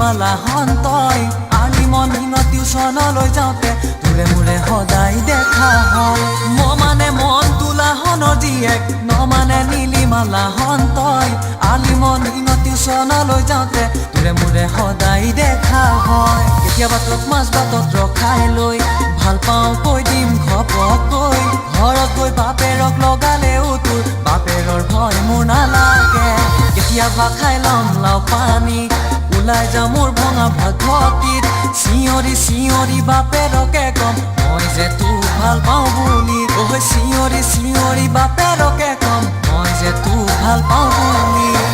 নীলিমালা হন্তই আলি morning টিউচনলৈ যাওঁতে তোৰে মোৰে সদায় দেখা হয় মানে মন তোলাহনৰ জীয়েক নমানে নীলিমালা হন্তই আলি মৰ্ণিং টিউচনলৈ যাওঁতে তোৰে মোৰে সদায় দেখা হয় কেতিয়াবা তোক মাছ বাটত ৰখাই লৈ ভাল পাওঁ কৈ দিম ঘপকৈ ঘৰত গৈ বাপেৰক লগালেও তোৰ বাপেৰৰ ভয় মোৰ নালাগে কেতিয়াবা খাই ল'ম লাও পানী ওলাই যা মোৰ ভঙা ভাগতিত চিঞৰি চিঞৰি বাপেৰকে কম মই যে তোক ভাল পাওঁ বুলি চিঞৰি চিঞৰি বাপেৰকে কম মই যে তোক ভাল পাওঁ বুলি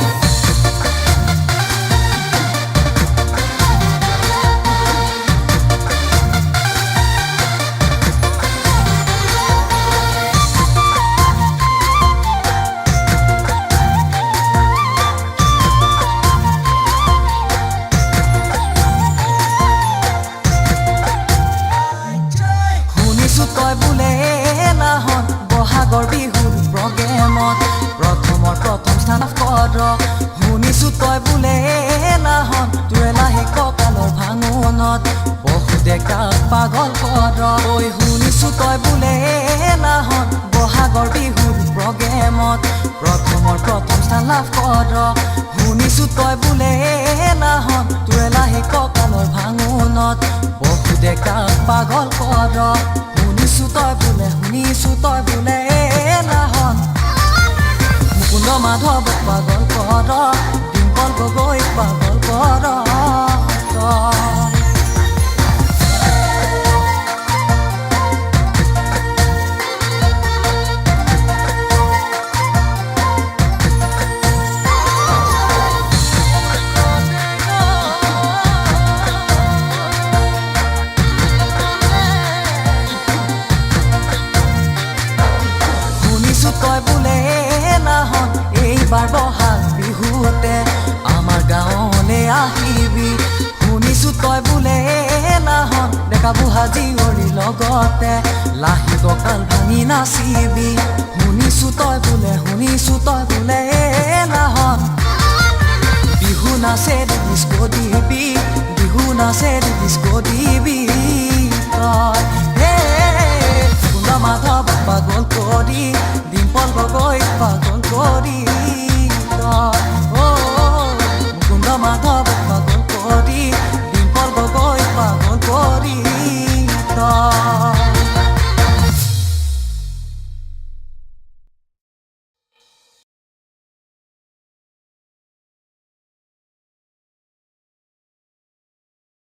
তই বোলে লাহন বহাগৰ বিহুৰ প্ৰগ্ৰেমত প্ৰথম স্থান কৰ শুনিছো তই বোলে লাহন তোৰে লাহে কঁকালৰ ভাঙোনত বহু ডেকাক পাগল কৰ ঐ শুনিছো তই বোলে লাহন বহাগৰ বিহুৰ প্ৰগ্ৰেমত প্ৰথম স্থান লাভ কৰ শুনিছো তই বোলে লাহন তোৰে লাহে কঁকালৰ ভাঙোনত বহু ডেকাক পাগল কৰ শুনিছো তই বোলে লাহন মুকুন্দ মাধৱ পাগল কৰ ডিম্পল গগৈ পাগল কৰ তই বোলে লাহন এইবাৰ বহাগ বিহুতে আমাৰ গাঁৱলৈ আহিবি শুনিছো তই বোলে লাহন ডেকা বুঢ়া জীয়ৰী লগতে লাহি কঁকাল ভাঙি নাচিবি শুনিছো তই বোলে লাহন বিহু নাচে ডিস্কো দিবি তই